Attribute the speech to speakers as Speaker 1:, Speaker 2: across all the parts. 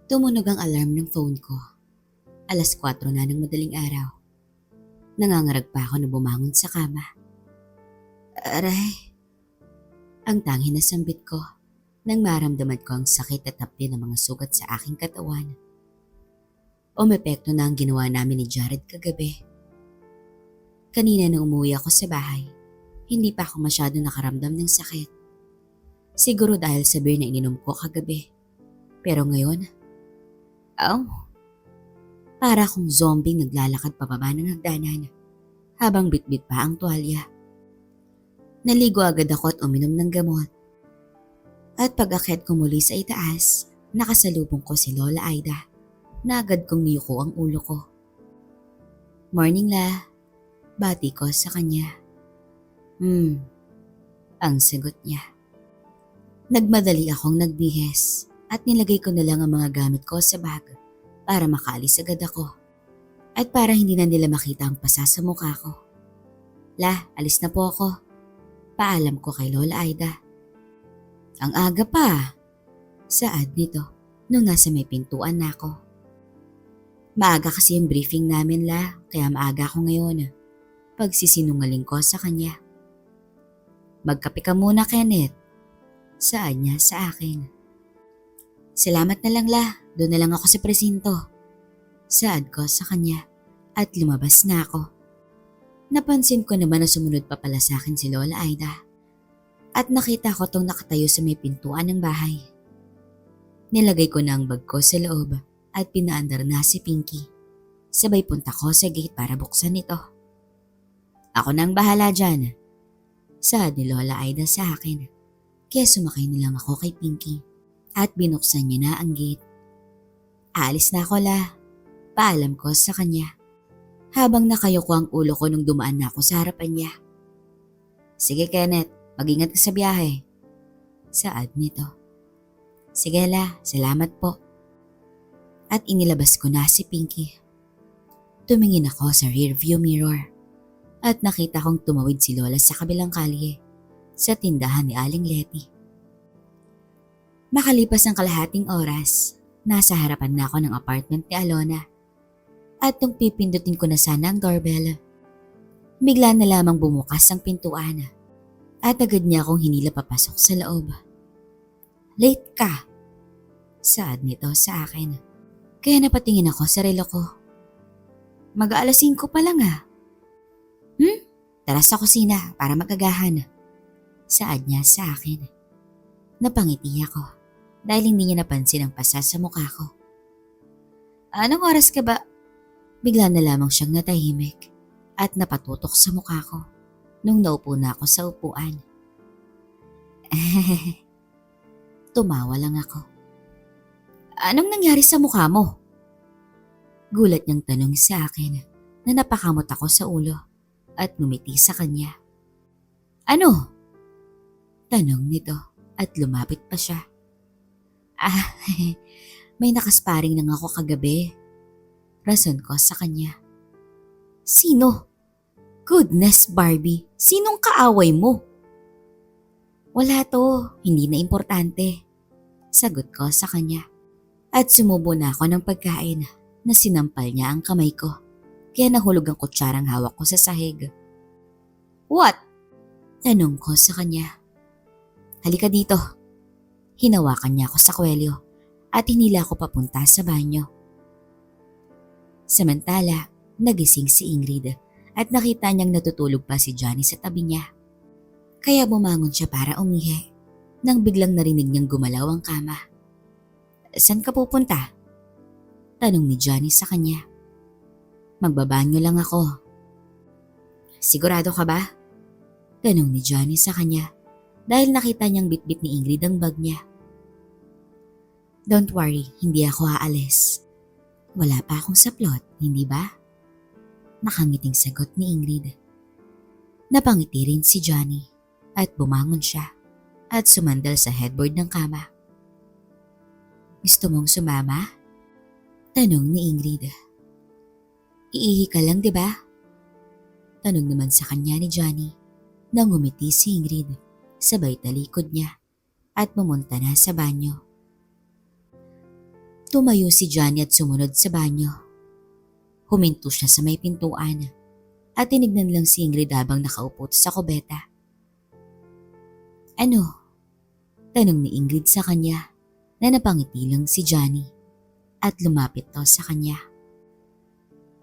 Speaker 1: Tumunog ang alarm ng phone ko. 4:00 na ng madaling araw. Nangangarag pa ako na bumangon sa kama. Aray! Ang tanging na sambit ko nang maramdaman ko ang sakit at hapdi ng mga sugat sa aking katawan. Umepekto na ang ginawa namin ni Jared kagabi. Kanina nang umuwi ako sa bahay, hindi pa ako masyado nakaramdam ng sakit. Siguro dahil sa beer na ininom ko kagabi. Pero ngayon, para akong zombie naglalakad pababa ng hagdanan habang bitbit pa ang tuwalya. Naligo agad ako at uminom ng gamot. At pag-akyat ko muli sa itaas, nakasalubong ko si Lola Aida na agad kong niyuko ang ulo ko. Morning La, bati ko sa kanya. Ang sagot niya. Nagmadali akong nagbihes at nilagay ko na lang ang mga gamit ko sa bag para makaalis agad ako at para hindi na nila makita ang pasa sa mukha ko. La, alis na po ako. Paalam ko kay Lola Aida. Ang aga pa, saad nito nung nasa may pintuan na ako. Maaga kasi yung briefing namin La, kaya maaga ako ngayon. Pagsisinungaling ko sa kanya. Magkape ka muna Kenneth, saad niya sa akin. Salamat na lang La, doon na lang ako sa presinto. Saad ko sa kanya at lumabas na ako. Napansin ko naman na sumunod pa pala sa akin si Lola Aida at nakita ko tong nakatayo sa may pintuan ng bahay. Nilagay ko na ang bag ko sa loob at pinaandar na si Pinky. Sabay punta ko sa gate para buksan ito. Ako nang bahala dyan, saad ni Lola Aida sa akin. Kaya sumakay na lang ako kay Pinky at binuksan niya na ang gate. Aalis na ako La, paalam ko sa kanya. Habang nakayuko ang ulo ko nung dumaan na ako sa harapan niya. Sige Kenneth, mag-ingat ka sa biyahe, saad nito. Sige La, salamat po. At inilabas ko na si Pinky. Tumingin ako sa rearview mirror at nakita kong tumawid si Lola sa kabilang kalye sa tindahan ni Aling Letty. Makalipas ang kalahating oras, nasa harapan na ako ng apartment ni Alona. At nung pipindutin ko na sana ang doorbell, bigla na lamang bumukas ang pintuan at agad niya akong hinila papasok sa loob. Late ka, saad nito sa akin. Kaya napatingin ako sa relo ko. Mag-aalas 5 pa lang Tara sa kusina para magagahan, saad niya sa akin. Napangiti ako dahil hindi niya napansin ang pasa sa mukha ko. Anong oras ka ba? Bigla na lamang siyang natahimik at napatutok sa mukha ko nung naupo na ako sa upuan. Tumawa lang ako. Anong nangyari sa mukha mo? Gulat niyang tanong sa akin na napakamot ako sa ulo at ngumiti sa kanya. Ano? Tanong nito at lumapit pa siya. May nakasparing lang ako kagabi. Rason ko sa kanya. Sino? Goodness Barbie, sinong kaaway mo? Wala to, hindi na importante. Sagot ko sa kanya. At sumubo na ako ng pagkain na sinampal niya ang kamay ko. Kaya nahulog ang kutsarang hawak ko sa sahig. What? Tanong ko sa kanya. Halika dito. Hinawakan niya ako sa kwelyo at hinila ako papunta sa banyo. Samantala, nagising si Ingrid at nakita niyang natutulog pa si Johnny sa tabi niya. Kaya bumangon siya para umihi nang biglang narinig niyang gumalaw ang kama. Saan ka pupunta? Tanong ni Johnny sa kanya. Magbabanyo lang ako. Sigurado ka ba? Tanong ni Johnny sa kanya dahil nakita niyang bitbit ni Ingrid ang bag niya. Don't worry, hindi ako aalis. Wala pa akong saplot, hindi ba? Nakangiting sagot ni Ingrid. Napangiti rin si Johnny at bumangon siya at sumandal sa headboard ng kama. Gusto mong sumama? Tanong ni Ingrid. Iihi ka lang, di ba? Tanong naman sa kanya ni Johnny nang ngumiti si Ingrid sabay talikod niya at pumunta na sa banyo. Tumayo si Johnny at sumunod sa banyo. Huminto siya sa may pintuan at tinignan lang si Ingrid habang nakaupo sa kubeta. Ano? Tanong ni Ingrid sa kanya na napangiti lang si Johnny at lumapit to sa kanya.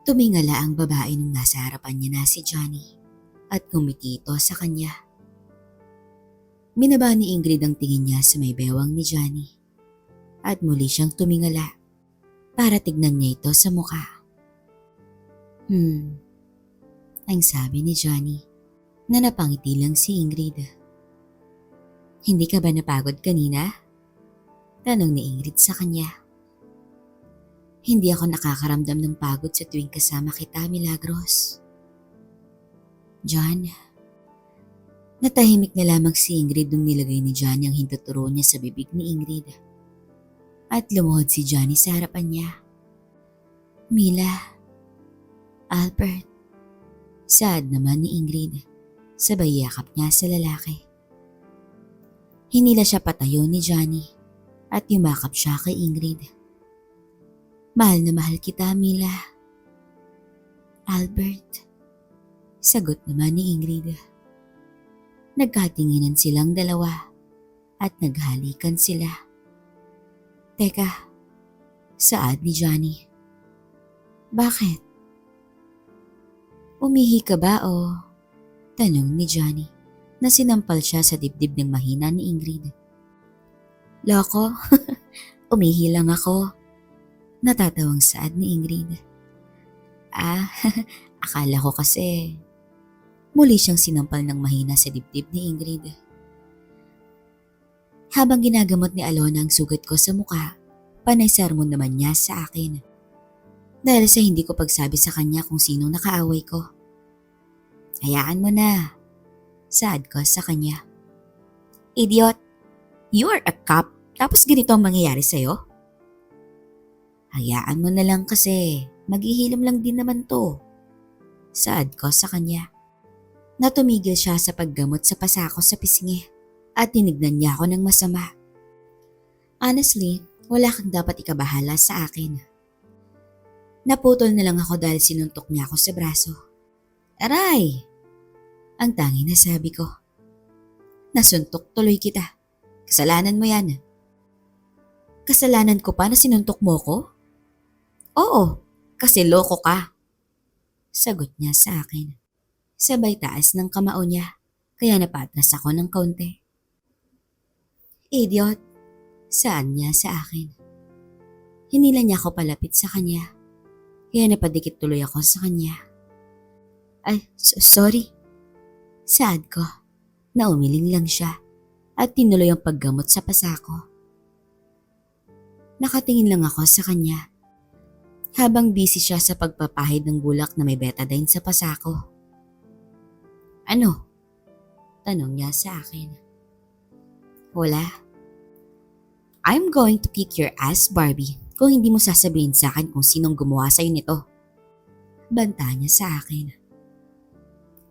Speaker 1: Tumingala ang babae nung nasa harapan niya na si Johnny at ngumiti ito sa kanya. Minaba ni Ingrid ang tingin niya sa may bewang ni Johnny at muli siyang tumingala para tignan niya ito sa mukha. Ang sabi ni Johnny na napangiti lang si Ingrid. Hindi ka ba napagod kanina? Tanong ni Ingrid sa kanya. Hindi ako nakakaramdam ng pagod sa tuwing kasama kita, Milagros. John, natahimik na lamang si Ingrid nung nilagay ni Johnny ang hintuturo niya sa bibig ni Ingrid. At lumuhod si Johnny sa harapan niya. Mila, Albert, sad naman ni Ingrid, sabay yakap niya sa lalaki. Hinila siya patayo ni Johnny at yumakap siya kay Ingrid. Mahal na mahal kita, Mila. Albert, sagot naman ni Ingrid. Nagkatinginan silang dalawa at naghalikan sila. Teka, saad ni Johnny. Bakit? Umihi ka ba o? Tanong ni Johnny na sinampal siya sa dibdib ng mahina ni Ingrid. Loko, umihi lang ako. Natatawang saad ni Ingrid. Akala ko kasi. Muli siyang sinampal ng mahina sa dibdib ni Ingrid. Habang ginagamot ni Alona ang sugat ko sa mukha, panay sermon naman niya sa akin. Dahil sa hindi ko pagsabi sa kanya kung sinong nakaaway ko. Hayaan mo na. Saad ko sa kanya. Idiot, you are a cop tapos ganito ang mangyayari sa'yo? Hayaan mo na lang kasi, maghihilom lang din naman to. Saad ko sa kanya. Natumigil siya sa paggamot sa pasako sa pisngi at tinignan niya ako ng masama. Honestly, wala kang dapat ikabahala sa akin. Naputol na lang ako dahil sinuntok niya ako sa braso. Aray! Ang tangi na sabi ko. Nasuntok tuloy kita. Kasalanan mo yan. Kasalanan ko pa na sinuntok mo ko? Oo, kasi loko ka. Sagot niya sa akin. Sabay taas ng kamao niya, kaya napatras ako ng kaunti. Idiot, saan niya sa akin? Hinila niya ako palapit sa kanya, kaya napadikit tuloy ako sa kanya. Ay, sorry. Saad ko, na umiling lang siya at tinuloy ang paggamot sa pasako. Nakatingin lang ako sa kanya habang busy siya sa pagpapahid ng bulak na may betadine sa pasako. Ano? Tanong niya sa akin. Wala. I'm going to kick your ass, Barbie, kung hindi mo sasabihin sa akin kung sinong gumawa sa'yo nito. Banta niya sa akin.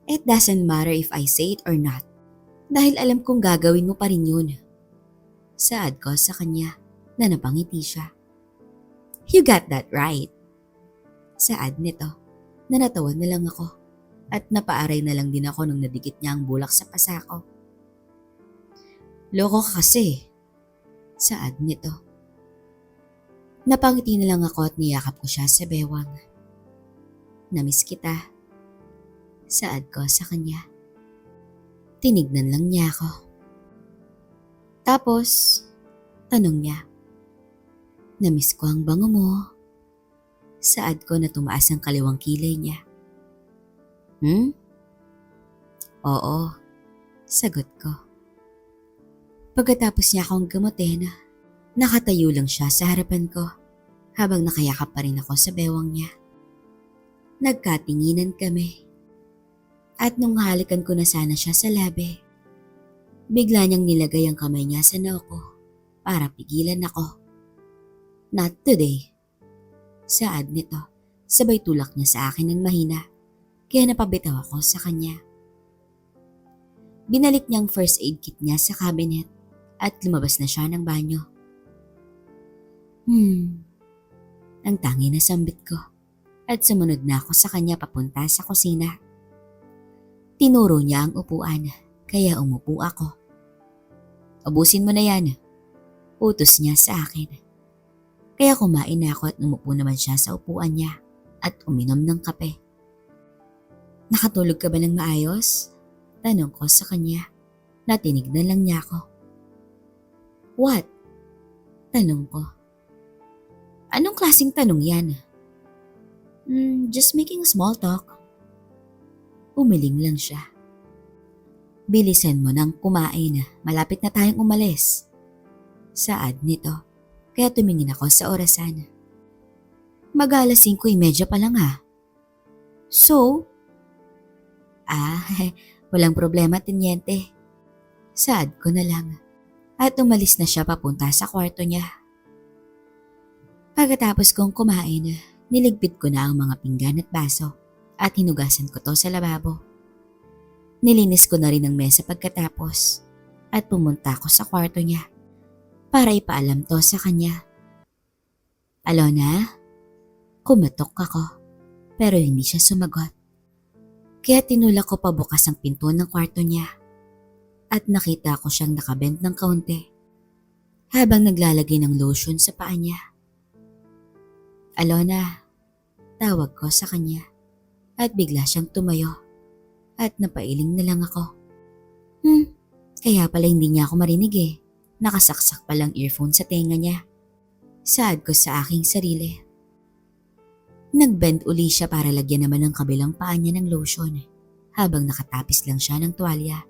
Speaker 1: It doesn't matter if I say it or not, dahil alam kong gagawin mo pa rin yun. Saad ko sa kanya na napangiti siya. You got that right. Saad nito na natawa na lang ako at napaaray na lang din ako nung nadikit niya ang bulak sa pasako. Loko ka kasi. Saad nito. Napangiti na lang ako at niyakap ko siya sa bewang. Namiss kita. Saad ko sa kanya. Tinignan lang niya ako. Tapos, tanong niya. Namiss ko ang bango mo. Saad ko na tumaas ang kaliwang kilay niya. Oo, sagot ko. Pagkatapos niya akong gamutin, nakatayo lang siya sa harapan ko habang nakayakap pa rin ako sa bewang niya. Nagkatinginan kami. At nung halikan ko na sana siya sa labi, bigla niyang nilagay ang kamay niya sa noo ko para pigilan ako. Not today. Saad nito, sabay tulak niya sa akin ng mahina, kaya napabitaw ako sa kanya. Binalik niya ang first aid kit niya sa cabinet at lumabas na siya ng banyo. ang tangi na sambit ko at sumunod na ako sa kanya papunta sa kusina. Tinuro niya ang upuan kaya umupo ako. Ubusin mo na yan, utos niya sa akin. Kaya kumain na ako at umupo naman siya sa upuan niya at uminom ng kape. Nakatulog ka ba ng maayos? Tanong ko sa kanya. Natinignan lang niya ako. What? Tanong ko. Anong klaseng tanong yan? Just making small talk. Umiling lang siya. Bilisan mo nang kumain, malapit na tayong umalis. Saad nito, kaya tumingin ako sa orasan. Mag-alas 5:30 pa lang ha. So? Walang problema, Teniente. Saad ko na lang at umalis na siya papunta sa kwarto niya. Pagkatapos kong kumain, niligpit ko na ang mga pinggan at baso at hinugasan ko to sa lababo. Nilinis ko na rin ang mesa pagkatapos at pumunta ako sa kwarto niya para ipaalam to sa kanya. Alona? Kumatok ako pero hindi siya sumagot. Kaya tinulak ko pabukas ang pinto ng kwarto niya at nakita ko siyang nakabend ng kaunti habang naglalagay ng lotion sa paa niya. Alona, tawag ko sa kanya at bigla siyang tumayo at napailing na lang ako. Kaya pala hindi niya ako marinig eh. Nakasaksak palang earphone sa tenga niya. Saad ko sa aking sarili. Nagbend uli siya para lagyan naman ng kabilang paa niya ng lotion habang nakatapis lang siya ng tuwalya.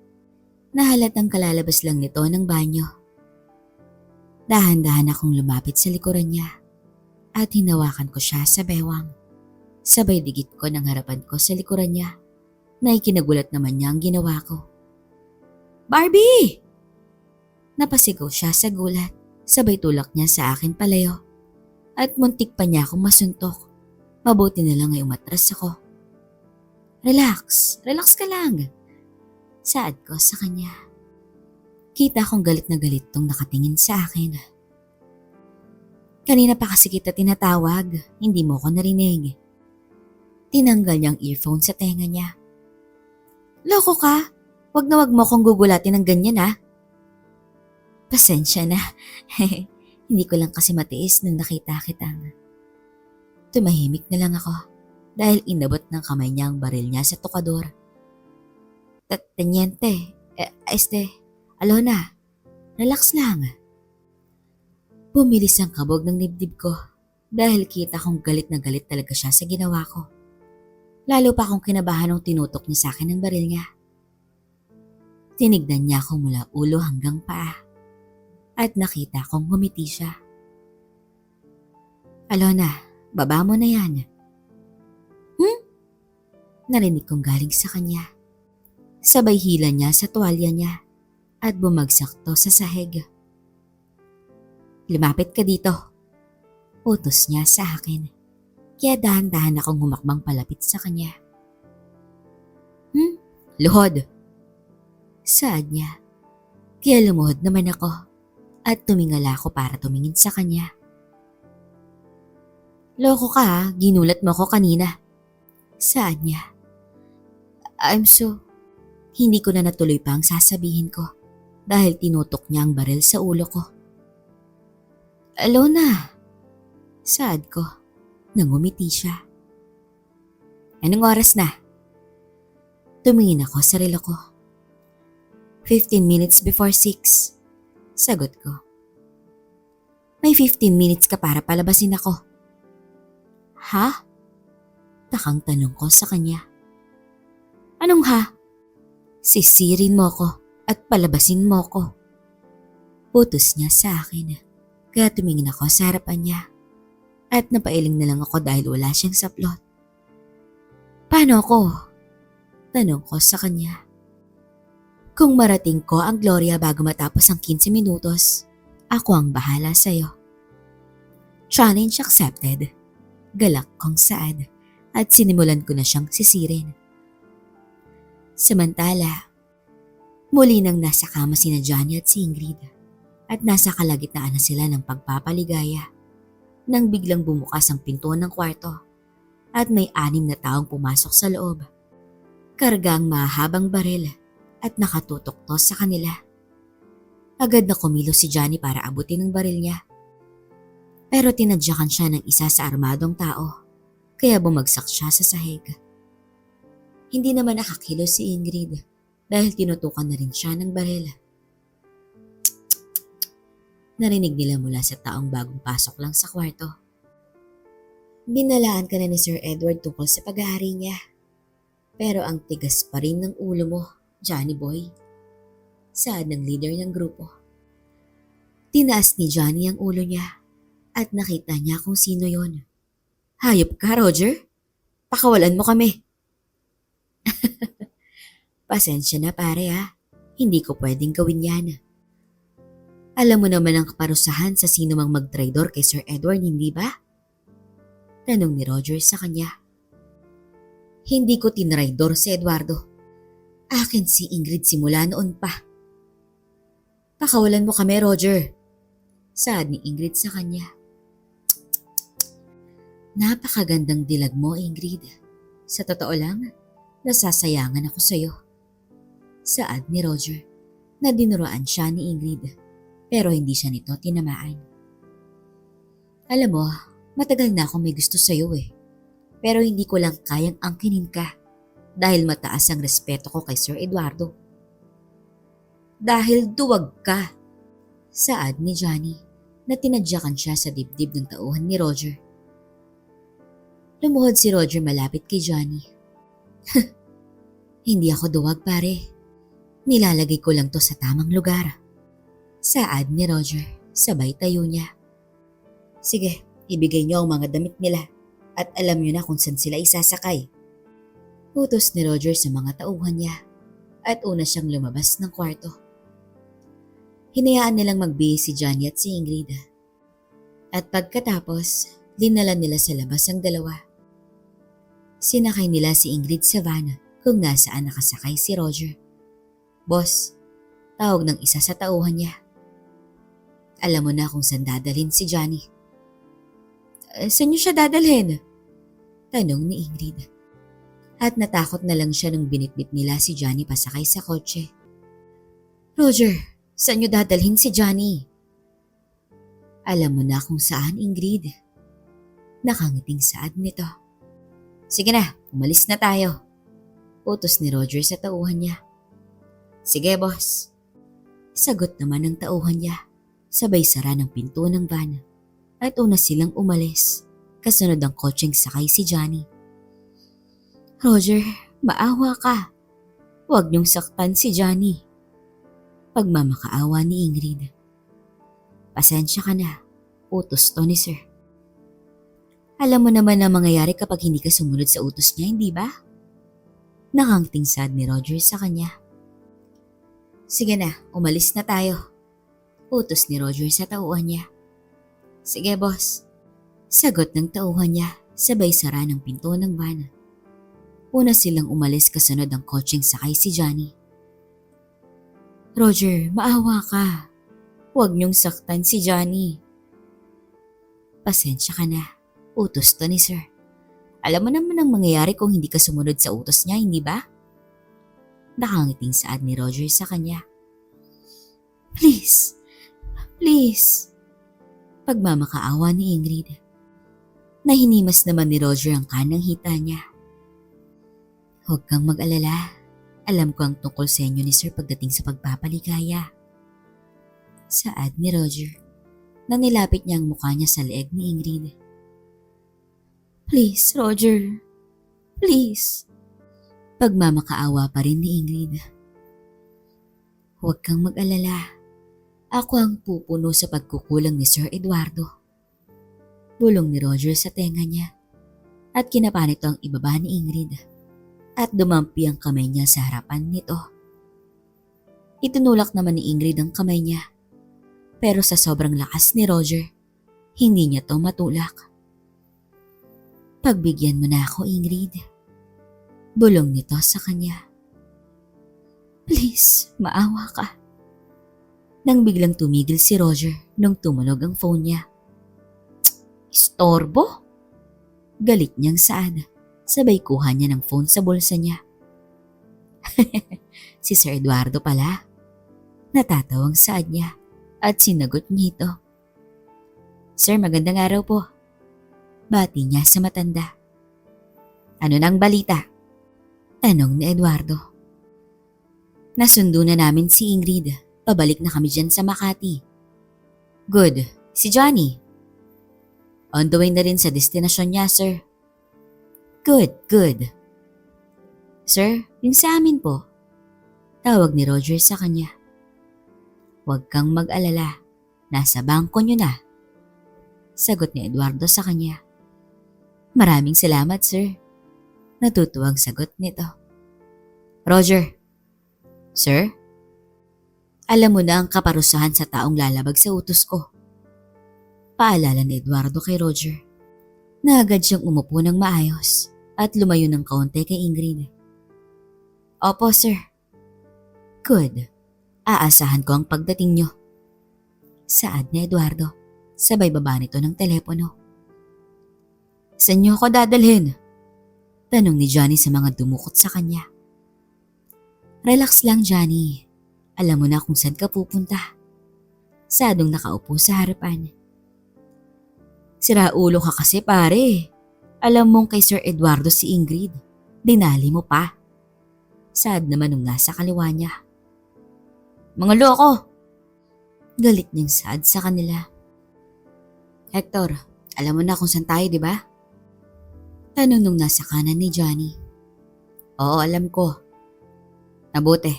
Speaker 1: Nahalatang kalalabas lang nito ng banyo. Dahan-dahan akong lumapit sa likuran niya at hinawakan ko siya sa bewang. Sabay digit ko ng harapan ko sa likuran niya na ikinagulat naman niya ang ginawa ko. Barbie! Napasigaw siya sa gulat. Sabay tulak niya sa akin palayo at muntik pa niya akong masuntok. Mabuti na lang ay umatras ako. Relax ka lang. Saad ko sa kanya. Kita kong galit na galit tong nakatingin sa akin. Kanina pa kasi kita tinatawag, hindi mo ko narinig. Tinanggal niyang earphone sa tenga niya. Loko ka, wag na wag mo kong gugulatin ng ganyan ha. Pasensya na, hindi ko lang kasi matiis nung nakita kitang. Tumahimik na lang ako dahil inabot ng kamay niya ang baril niya sa tukador. Teniente, Alona, relax lang. Bumilis ang kabog ng dibdib ko dahil kita kong galit na galit talaga siya sa ginawa ko. Lalo pa akong kinabahan nung tinutok niya sa akin ang baril niya. Tinignan niya ako mula ulo hanggang paa at nakita kong ngumiti siya. Alona, baba mo na yan. Narinig kong galing sa kanya. Sabay hila niya sa tuwalya niya at bumagsak to sa sahig. Lumapit ka dito. Utos niya sa akin. Kaya dahan-dahan akong humakbang palapit sa kanya. Luhod. Saad niya. Kaya lumuhod naman ako at tumingala ako para tumingin sa kanya. Loko ka ha, ginulat mo ko kanina. Saad niya. Hindi ko na natuloy pa ang sasabihin ko dahil tinutok niya ang baril sa ulo ko. Alona, saad ko. Nangumiti siya. Anong oras na? Tumingin ako sa relo ko. 15 minutes before 6. Sagot ko. May 15 minutes ka para palabasin ako. Ha? Takang tanong ko sa kanya. Anong ha? Sisirin mo ko at palabasin mo ko. Utos niya sa akin. Kaya tumingin ako sa harapan niya at napailing na lang ako dahil wala siyang saplot. Paano ako? Tanong ko sa kanya. Kung marating ko ang Gloria bago matapos ang 15 minutos, ako ang bahala sa'yo. Challenge accepted. Galak kong saad at sinimulan ko na siyang sisirin. Samantala, muli nang nasa kama sina Johnny at si Ingrid at nasa kalagitnaan na sila ng pagpapaligaya. nang biglang bumukas ang pinto ng kwarto at may 6 na taong pumasok sa loob. Karga ang mahabang baril at nakatutok to sa kanila. Agad na kumilos si Johnny para abutin ang baril niya. Pero tinadyakan siya ng isa sa armadong tao, kaya bumagsak siya sa sahig. Hindi naman nakakilos si Ingrid dahil tinutukan na rin siya ng baril. Narinig nila mula sa taong bagong pasok lang sa kwarto. Binalaan ka na ni Sir Edward tungkol sa pag-aari niya. Pero ang tigas pa rin ng ulo mo, Johnny boy. Saad ng leader ng grupo. Tinaas ni Johnny ang ulo niya at nakita niya kung sino yon. Hayop ka, Roger? Pakawalan mo kami. Pasensya na pare ha. Hindi ko pwedeng gawin yan. Alam mo naman ang kaparusahan sa sino mang mag-traidor kay Sir Edward, hindi ba? Tanong ni Roger sa kanya. Hindi ko tinraidor si Eduardo. Akin si Ingrid simula noon pa. Pakawalan mo kami, Roger. Saad ni Ingrid sa kanya. Napakagandang dilag mo, Ingrid. Sa totoo lang, nasasayangan ako sa'yo. Saad ni Roger na dinuruan siya ni Ingrid pero hindi siya nito tinamaan. Alam mo, matagal na akong may gusto sa'yo eh. Pero hindi ko lang kayang angkinin ka dahil mataas ang respeto ko kay Sir Eduardo. Dahil duwag ka, saad ni Johnny na tinadyakan siya sa dibdib ng tauhan ni Roger. Lumuhod si Roger malapit kay Johnny. Hindi ako duwag pare. Nilalagay ko lang to sa tamang lugar. Saad ni Roger, sabay tayo niya. Sige, ibigay niyo ang mga damit nila at alam niyo na kung saan sila isasakay. Utos ni Roger sa mga tauhan niya at una siyang lumabas ng kwarto. Hinayaan nilang magbihis si Johnny at si Ingrid. At pagkatapos, dinala nila sa labas ang dalawa. Sinakay nila si Ingrid sa van kung nasaan nakasakay si Roger. Boss, tawag ng isa sa tauhan niya. Alam mo na kung saan dadalhin si Johnny. Saan niyo siya dadalhin? Tanong ni Ingrid. At natakot na lang siya nung binitbit nila si Johnny pasakay sa kotse. Roger, saan niyo dadalhin si Johnny? Alam mo na kung saan, Ingrid. Nakangiting saad nito. Sige na, umalis na tayo. Utos ni Roger sa tauhan niya. Sige, boss. Sagot naman ng tauhan niya. Sabay sara ng pinto ng van at una silang umalis. Kasunod ang kotseng sakay si Johnny. Roger, maawa ka. Huwag niyong saktan si Johnny. Pagmamakaawa ni Ingrid. Pasensya ka na. Utos to ni Sir. Alam mo naman ang mangyayari kapag hindi ka sumunod sa utos niya, hindi ba? Nakangiting sad ni Roger sa kanya. Sige na, umalis na tayo. Utos ni Roger sa tauhan niya. Sige boss. Sagot ng tauhan niya, sabay sara ng pinto ng van. Una silang umalis kasunod ang kotseng sakay si Johnny. Roger, maawa ka. Huwag niyong saktan si Johnny. Pasensya ka na. Utos to ni Sir. Alam mo naman ang mangyayari kung hindi ka sumunod sa utos niya, hindi ba? Nakangiting saad ni Roger sa kanya. Please. Please. Pagmamakaawa ni Ingrid. Nahinimas naman ni Roger ang kanang hita niya. Huwag kang mag-alala. Alam ko ang tungkol sa inyo ni Sir pagdating sa pagpapaligaya. Saad ni Roger na nilapit niya ang mukha niya sa leeg ni Ingrid. Please, Roger. Please. Pagmamakaawa pa rin ni Ingrid. Huwag kang mag-alala. Ako ang pupuno sa pagkukulang ni Sir Eduardo. Bulong ni Roger sa tenga niya at kinapa nito ang ibaba ni Ingrid at dumampi ang kamay niya sa harapan nito. Itinulak naman ni Ingrid ang kamay niya pero sa sobrang lakas ni Roger, hindi niya to matulak. Pagbigyan mo na ako, Ingrid. Bulong nito sa kanya. Please, maawa ka. Nang biglang tumigil si Roger nung tumunog ang phone niya. Istorbo? Galit niyang saad. Sabay kuha niya ng phone sa bulsa niya. Si Sir Eduardo pala. Natatawang saad niya at sinagot niya ito. Sir, magandang araw po. Bati niya sa matanda. Ano nang balita? Tanong ni Eduardo. Nasundo na namin si Ingrid. Pabalik na kami dyan sa Makati. Good. Si Johnny? On the way na rin sa destinasyon niya, sir. Good. Sir, yung sa amin po. Tawag ni Roger sa kanya. Huwag kang mag-alala. Nasa bangko niyo na. Sagot ni Eduardo sa kanya. Maraming salamat, sir. Natutuwang sagot nito. Roger. Sir? Alam mo na ang kaparusahan sa taong lalabag sa utos ko. Paalala ni Eduardo kay Roger. Na agad siyang umupo ng maayos at lumayo ng kaunti kay Ingrid. Opo, sir. Good. Aasahan ko ang pagdating niyo. Saad ni Eduardo. Sabay baba nito ng telepono. Saan niyo ako dadalhin? Tanong ni Johnny sa mga dumukot sa kanya. Relax lang, Johnny. Alam mo na kung saan ka pupunta. Sadong nakaupo sa harapan. Siraulo ka kasi pare. Alam mong kay Sir Eduardo si Ingrid. Dinali mo pa. Sad naman nung nasa kaliwa niya. Mga loko! Galit niyang sad sa kanila. Hector, alam mo na kung saan tayo, di ba? Tanong nung nasa kanan ni Johnny. Oo, alam ko. Mabuti.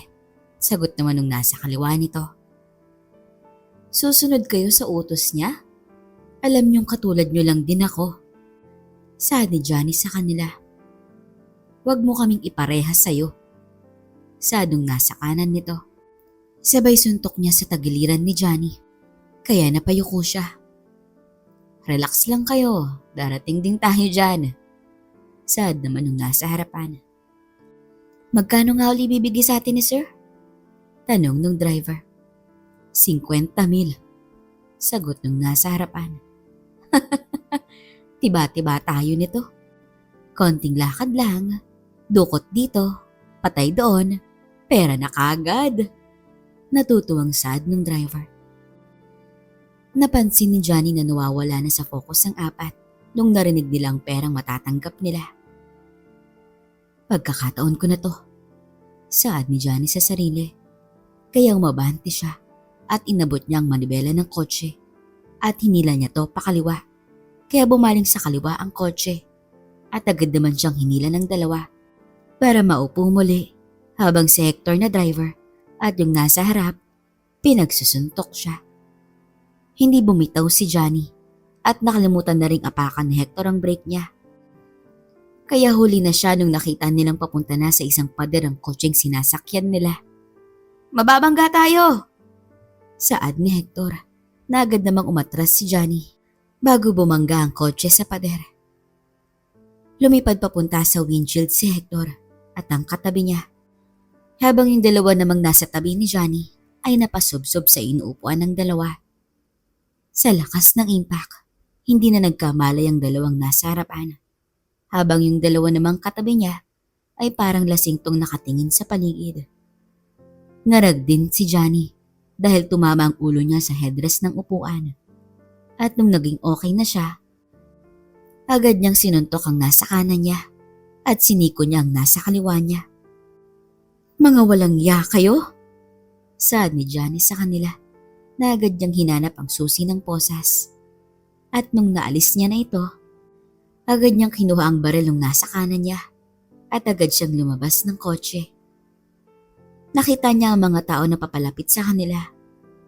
Speaker 1: Sagot naman nung nasa kaliwa nito. Susunod kayo sa utos niya? Alam niyong katulad niyo lang din ako. Saad ni Johnny sa kanila. Huwag mo kaming iparehas sa'yo. Sadong nasa kanan nito. Sabay suntok niya sa tagiliran ni Johnny. Kaya napayuko siya. Relax lang kayo. Darating din tayo dyan. Saad naman nung nasa harapan. Magkano nga uli bibigay sa atin ni sir? Tanong nung driver. 50,000. Sagot nung nasa harapan. Tiba-tiba tayo nito. Konting lakad lang. Dukot dito. Patay doon. Pera na kagad. Natutuwang sad nung driver. Napansin ni Johnny na nawawala na sa focus ang apat nung narinig nilang perang matatanggap nila. Pagkakataon ko na to. Saad ni Johnny sa sarili. Kaya umabante siya at inabot niya ang manibela ng kotse at hinila niya to pakaliwa. Kaya bumaling sa kaliwa ang kotse at agad naman siyang hinila ng dalawa para maupo muli habang si Hector na driver at yung nasa harap pinagsusuntok siya. Hindi bumitaw si Johnny at nakalimutan na ring apakan ni Hector ang brake niya. Kaya huli na siya nung nakita nilang papunta na sa isang pader ang kotseng sinasakyan nila. Mababangga tayo! Saad ni Hector na agad namang umatras si Johnny bago bumangga ang kotse sa pader. Lumipad papunta sa windshield si Hector at ang katabi niya. Habang yung dalawa namang nasa tabi ni Johnny ay napasubsob sa inuupuan ng dalawa. Sa lakas ng impact, hindi na nagkamalay ang dalawang nasa harapan. Habang yung dalawa namang katabi niya ay parang lasingtong nakatingin sa paligid. Ngarag din si Johnny dahil tumama ang ulo niya sa headrest ng upuan. At nung naging okay na siya, agad niyang sinuntok ang nasa kanan niya at siniko niya ang nasa kaliwa niya. Mga walang ya kayo? Saad ni Johnny sa kanila na agad niyang hinanap ang susi ng posas. At nung naalis niya na ito, agad niyang kinuha ang baril ng nasa kanan niya at agad siyang lumabas ng kotse. Nakita niya ang mga tao na papalapit sa kanila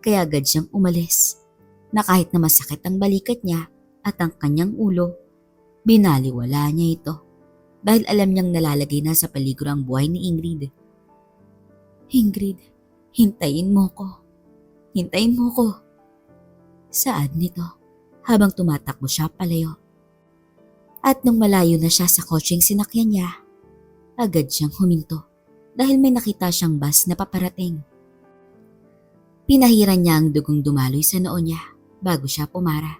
Speaker 1: kaya agad siyang umalis na kahit na masakit ang balikat niya at ang kanyang ulo, binaliwala niya ito dahil alam niyang nalalagay na sa peligro ang buhay ni Ingrid. Ingrid, hintayin mo ko. Hintayin mo ko. Saad nito habang tumatakbo siya palayo. At nung malayo na siya sa kotseng sinakyan niya, agad siyang huminto dahil may nakita siyang bus na paparating. Pinahiran niya ang dugong dumaloy sa noo niya bago siya pumara.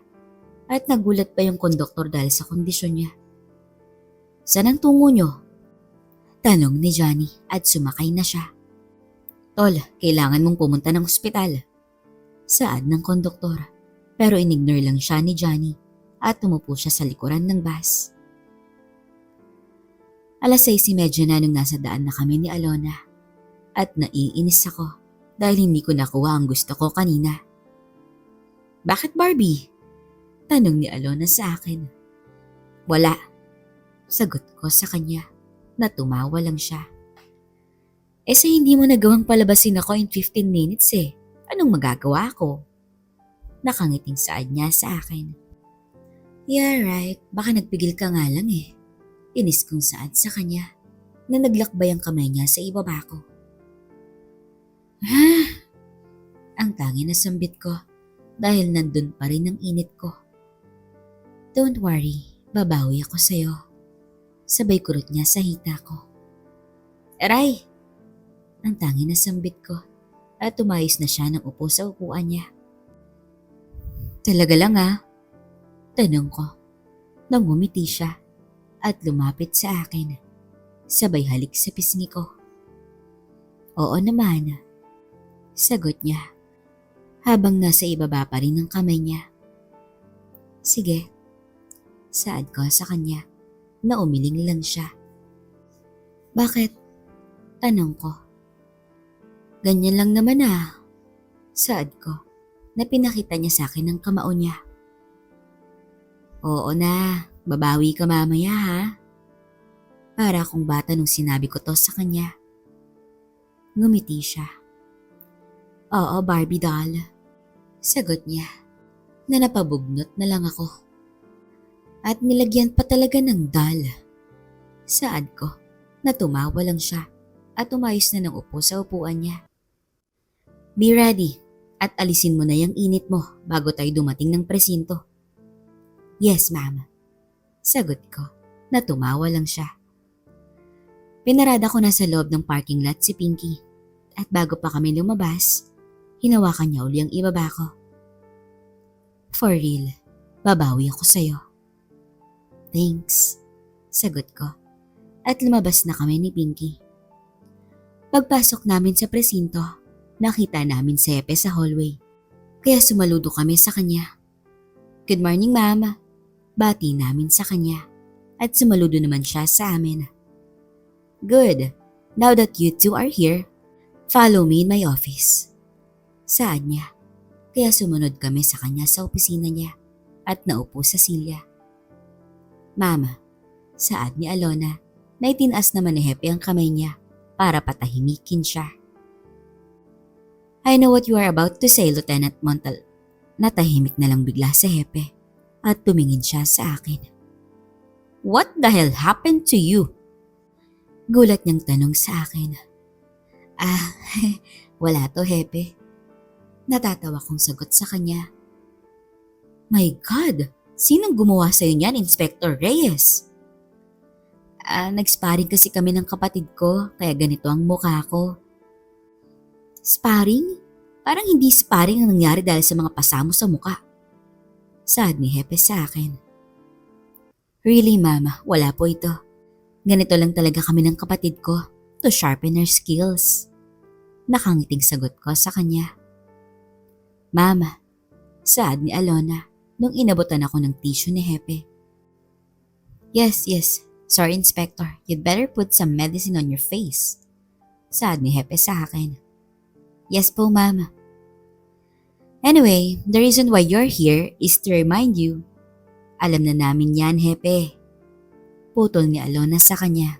Speaker 1: At nagulat pa yung konduktor dahil sa kondisyon niya. Saan ang tungo nyo? Tanong ni Johnny at sumakay na siya. Tol, kailangan mong pumunta ng ospital. Saad ng konduktor, pero inignore lang siya ni Johnny at tumupo siya sa likuran ng bus. 6:30 na nung nasa daan na kami ni Alona at naiinis ako dahil hindi ko nakuha ang gusto ko kanina. Bakit Barbie? Tanong ni Alona sa akin. Wala. Sagot ko sa kanya na tumawa lang siya. Sa hindi mo nagawang palabasin ako in 15 minutes Anong magagawa ko? Nakangiting saad niya sa akin. Yeah right, baka nagpigil ka nga lang Inis kong saad sa kanya na naglakbay ang kamay niya sa ibaba ko. Ang tangi na sambit ko dahil nandun pa rin ang init ko. Don't worry, babawi ako sa'yo. Sabay kurot niya sa hita ko. Aray! Ang tangi na sambit ko at tumayos na siya ng upo sa upuan niya. Talaga lang Tanong ko. Nang ngumiti siya at lumapit sa akin. Sabay halik sa pisngi ko. Oo naman. Sagot niya habang nasa ibaba pa rin ang kamay niya. Sige. Saad ko sa kanya na umiling lang siya. Bakit? Tanong ko. Ganyan lang naman Saad ko na pinakita niya sa akin ang kamao niya. Oo na, babawi ka mamaya Para akong bata nung sinabi ko to sa kanya. Ngumiti siya. Oo Barbie doll. Sagot niya na napabugnot na lang ako. At nilagyan pa talaga ng doll. Saad ko na tumawa lang siya at umayos na ng upo sa upuan niya. Be ready at alisin mo na yung init mo bago tayo dumating ng presinto. Yes, ma'am. Sagot ko na tumawa lang siya. Pinarada ko na sa loob ng parking lot si Pinky at bago pa kami lumabas, hinawakan niya uli ang ibaba ko. For real, babawi ako sa'yo. Thanks, sagot ko at lumabas na kami ni Pinky. Pagpasok namin sa presinto, nakita namin si Hepe sa hallway. Kaya sumaludo kami sa kanya. Good morning, ma'am. Bati namin sa kanya at sumaludo naman siya sa amin. Good. Now that you two are here, follow me in my office. Saad niya. Kaya sumunod kami sa kanya sa opisina niya at naupo sa silya. Mama, saad ni Alona na itinaas naman ni Hepe ang kamay niya para patahimikin siya. I know what you are about to say, Lieutenant Montal. Natahimik na lang bigla si Hepe at tumingin siya sa akin. What the hell happened to you? Gulat niyang tanong sa akin. Wala to Hepe. Natatawa kong sagot sa kanya. My God, sinong gumawa sa'yo niyan, Inspector Reyes? Nag-sparring kasi kami ng kapatid ko, kaya ganito ang mukha ko. Sparring? Parang hindi sparring ang nangyari dahil sa mga pasamo sa mukha. Saad ni Hepe sa akin. Really, Mama, wala po ito. Ganito lang talaga kami ng kapatid ko to sharpen our skills. Nakangiting sagot ko sa kanya. Mama, saad ni Alona nung inabutan ako ng tissue ni Hepe. Yes. Sorry, Inspector. You'd better put some medicine on your face. Saad ni Hepe sa akin. Yes po, Mama. Anyway, the reason why you're here is to remind you. Alam na namin yan, Hepe. Putol ni Alona sa kanya.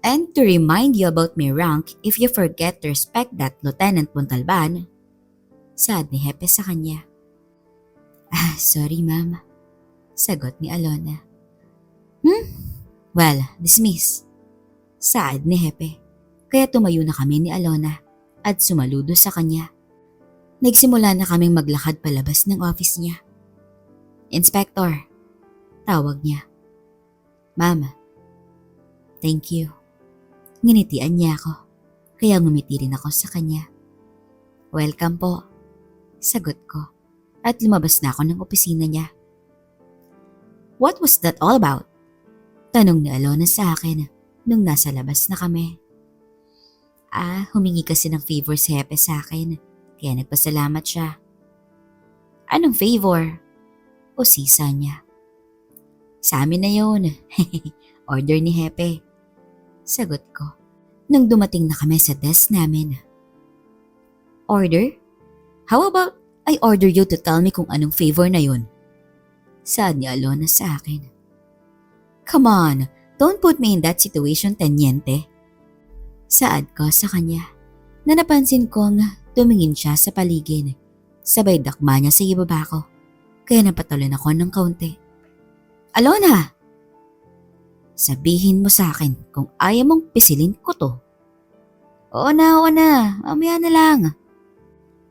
Speaker 1: And to remind you about my rank if you forget to respect that, Lieutenant Montalban. Saad ni Hepe sa kanya. Sorry, Mama. Sagot ni Alona. Well, dismiss. Saad ni Hepe. Kaya tumayo na kami ni Alona at sumaludo sa kanya. Nagsimula na kaming maglakad palabas ng office niya. Inspector, tawag niya. Mama, thank you. Nginitian niya ako, kaya ngumiti rin ako sa kanya. Welcome po, sagot ko at lumabas na ako ng opisina niya What was that all about? Tanong ni Alona sa akin nung nasa labas na kami. Humingi kasi ng favor si Hepe sa akin, kaya nagpasalamat siya. Anong favor? O sisa niya. Sa amin na yun. Order ni Hepe. Sagot ko nung dumating na kami sa desk namin. Order? How about I order you to tell me kung anong favor na yun? Saad ni Alona sa akin. Come on, don't put me in that situation, teniente. Saad ko sa kanya na napansin kong tumingin siya sa paligid. Sabay dakma niya sa ibaba ko, kaya napatulan ako ng kaunti. Alona! Sabihin mo sa akin kung ayaw mong pisilin ko to. Oo na, mamaya na lang.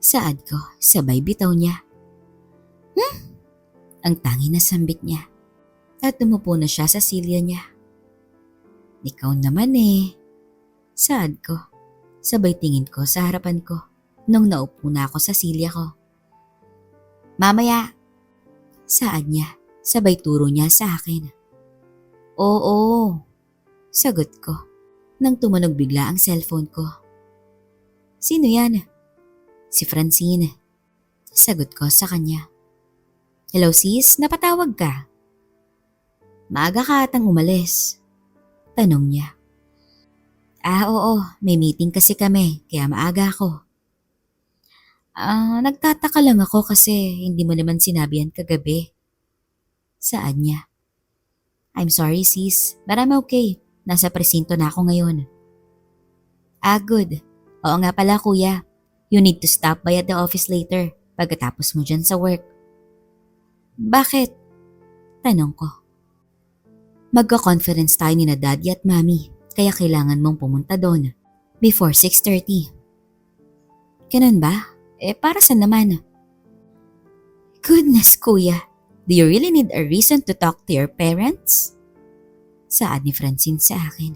Speaker 1: Saad ko, sabay bitaw niya. Ang tangi na sambit niya at tumupo na siya sa silya niya. Ikaw naman eh. Saad ko, sabay tingin ko sa harapan ko nung naupo na ako sa silya ko. Mamaya. Saad niya, sabay turo niya sa akin. Oo. Sagot ko nang tumunog bigla ang cellphone ko. Sino yan? Si Francine. Sagot ko sa kanya. Hello sis, napatawag ka? Maaga ka atang umalis. Tanong niya. Oo, may meeting kasi kami, kaya maaga ako. Nagtataka lang ako kasi hindi mo naman sinabi yan kagabi. Saan niya? I'm sorry sis, but I'm okay. Nasa presinto na ako ngayon. Good. Oo nga pala kuya. You need to stop by at the office later pagkatapos mo dyan sa work. Bakit? Tanong ko. Magka-conference tayo ni na daddy at mommy, kaya kailangan mong pumunta doon before 6:30. Ganun ba? Para saan naman? Goodness kuya, do you really need a reason to talk to your parents? Saad ni Francine sa akin.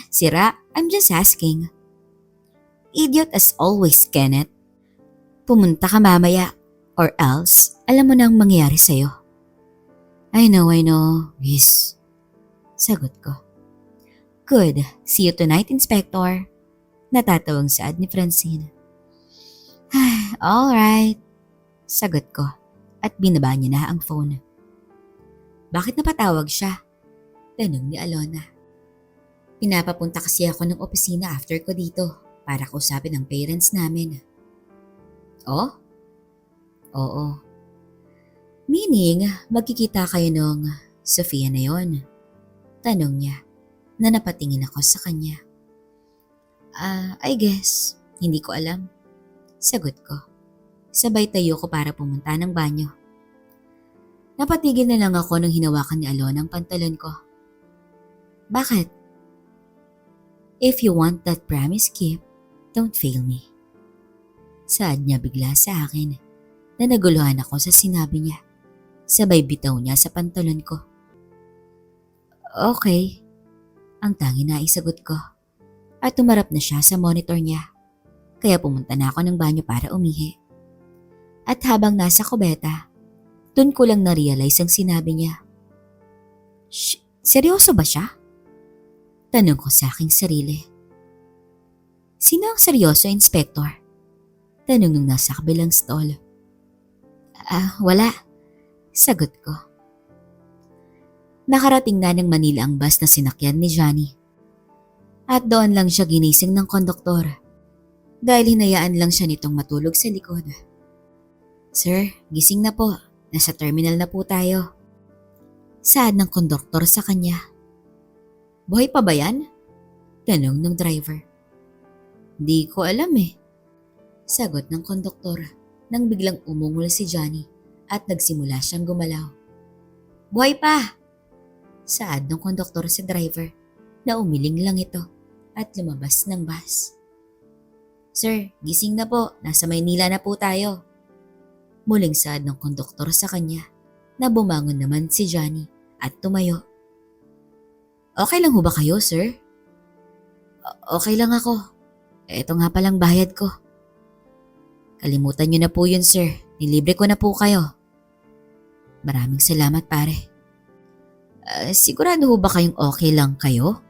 Speaker 1: Sira, I'm just asking. Idiot as always, Kenneth. Pumunta ka mamaya or else alam mo na ang mangyayari sa'yo. I know. Yes. Sagot ko. Good. See you tonight, Inspector. Natatawang saad ni Francine. Alright. Sagot ko at binaba niya na ang phone. Bakit napatawag siya? Tanong ni Alona. Pinapapunta kasi ako ng opisina after ko dito para kausapin ang parents namin. Oh? Oo. Meaning, magkikita kayo nung Sofia na yon? Tanong niya na napatingin ako sa kanya. I guess. Hindi ko alam. Sagot ko. Sabay tayo ko para pumunta ng banyo. Napatigil na lang ako nung hinawakan ni Alona ang pantalon ko. Bakit? If you want that promise keep, don't fail me. Saad niya bigla sa akin na naguluhan ako sa sinabi niya. Sabay bitaw niya sa pantalon ko. Okay. Ang tangi na isagot ko. At tumarap na siya sa monitor niya. Kaya pumunta na ako ng banyo para umihi. At habang nasa kubeta, dun ko lang na-realize ang sinabi niya. Seryoso ba siya? Tanong ko sa aking sarili. Sino ang seryoso, Inspector? Tanong nung nasa kabilang stall. Wala. Sagot ko. Nakarating na ng Manila ang bus na sinakyan ni Johnny. At doon lang siya ginising ng konduktor dahil hinayaan lang siya nitong matulog sa likod. Sir, gising na po. Nasa terminal na po tayo. Saad ng konduktor sa kanya. Buhay pa ba yan? Tanong ng driver. Di ko alam eh. Sagot ng konduktor nang biglang umungol si Johnny at nagsimula siyang gumalaw. Buhay pa! Saad ng konduktor sa driver na umiling lang ito at lumabas ng bus. Sir, gising na po. Nasa Maynila na po tayo. Muling saad ng konduktor sa kanya na bumangon naman si Johnny at tumayo. Okay lang ho ba kayo, sir? Okay lang ako. Ito nga palang bayad ko. Kalimutan niyo na po yun, sir. Nilibre ko na po kayo. Maraming salamat pare. Sigurado ho ba kayong okay lang kayo?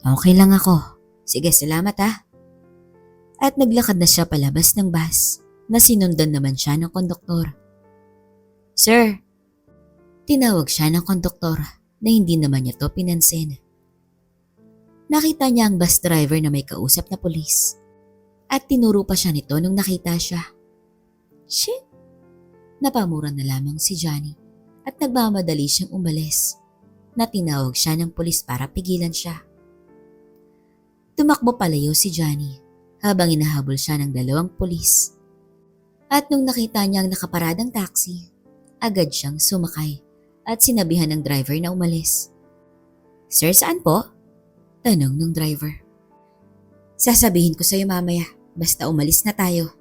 Speaker 1: Okay lang ako. Sige, salamat ha. At naglakad na siya palabas ng bus na sinundan naman siya ng konduktor. Sir, tinawag siya ng konduktor na hindi naman niya to pinansin. Nakita niya ang bus driver na may kausap na pulis at tinuro pa siya nito nung nakita siya. Shit! Napamura na lamang si Johnny at nagmamadali siyang umalis na tinawag siya ng pulis para pigilan siya. Tumakbo palayo si Johnny habang inahabol siya ng 2 pulis. At nung nakita niya ang nakaparadang taxi, agad siyang sumakay at sinabihan ng driver na umalis. Sir, saan po? Tanong ng driver. Sasabihin ko sa'yo mamaya, basta umalis na tayo.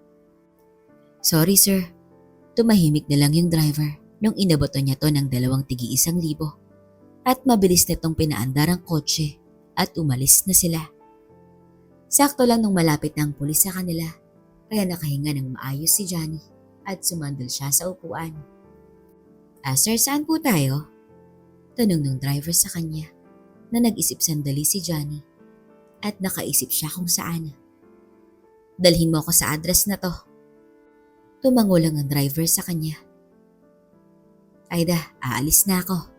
Speaker 1: Sorry sir, tumahimik na lang yung driver nung inaboto niya to ng 2,100 at mabilis nitong pinaandar ang kotse at umalis na sila. Sakto lang nung malapit na ang pulis sa kanila, kaya nakahinga ng maayos si Johnny at sumandal siya sa upuan. Sir, saan po tayo? Tanong ng driver sa kanya na nag-isip sandali si Johnny at nakaisip siya kung saan. Dalhin mo ako sa address na to. Tumango lang ang driver sa kanya. Aida, aalis na ako.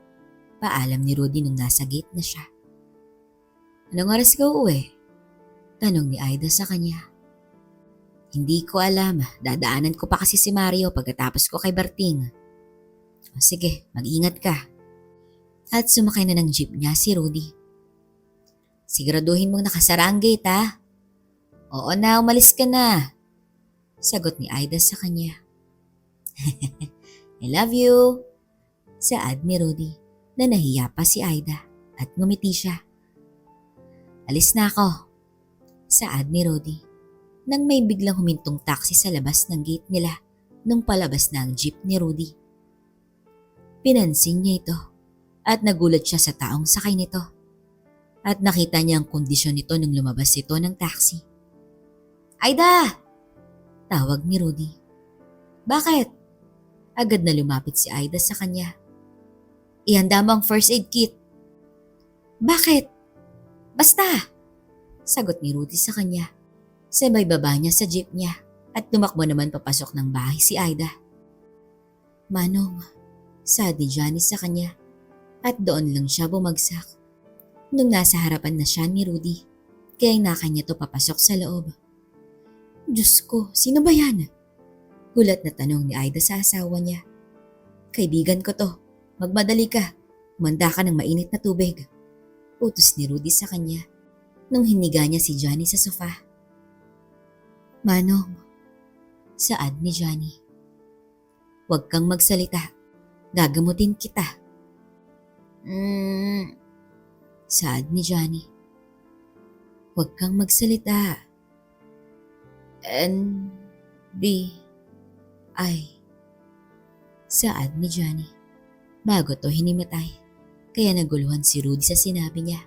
Speaker 1: Paalam ni Rudy nung nasa gate na siya. Anong oras ka uuwi? Tanong ni Aida sa kanya. Hindi ko alam, dadaanan ko pa kasi si Mario pagkatapos ko kay Berting. Sige, mag-ingat ka. At sumakay na ng jeep niya si Rudy. Siguraduhin mong nakasara ang gate ha. Oo na, umalis ka na. Sagot ni Aida sa kanya. I love you. Saad ni Rudy na nahiya pa si Aida at ngumiti siya. Alis na ako. Saad ni Rudy nang may biglang humintong taxi sa labas ng gate nila nung palabas na ang jeep ni Rudy. Pinansin niya ito at nagulat siya sa taong sakay nito at nakita niya ang kondisyon nito nung lumabas ito ng taxi. Aida! Tawag ni Rudy. Bakit? Agad na lumapit si Aida sa kanya. Ihanda mo ang first aid kit. Bakit? Basta! Sagot ni Rudy sa kanya. Sabay baba niya sa jeep niya at tumakbo naman papasok ng bahay si Aida. Manong, saad ni Johnny sa kanya at doon lang siya bumagsak. Nung nasa harapan na siya ni Rudy, kaya nakanya to papasok sa loob. Diyos ko, sino ba yan? Gulat na tanong ni Aida sa asawa niya. Kaibigan ko to, magmadali ka, humanda ka ng mainit na tubig. Utos ni Rudy sa kanya nung hiniga niya si Johnny sa sofa. Manong, saad ni Johnny. Huwag kang magsalita, gagamutin kita. Saad ni Johnny. Huwag kang magsalita. NBI. Saad ni Johnny. Bago to hinimatay, kaya naguluhan si Rudy sa sinabi niya.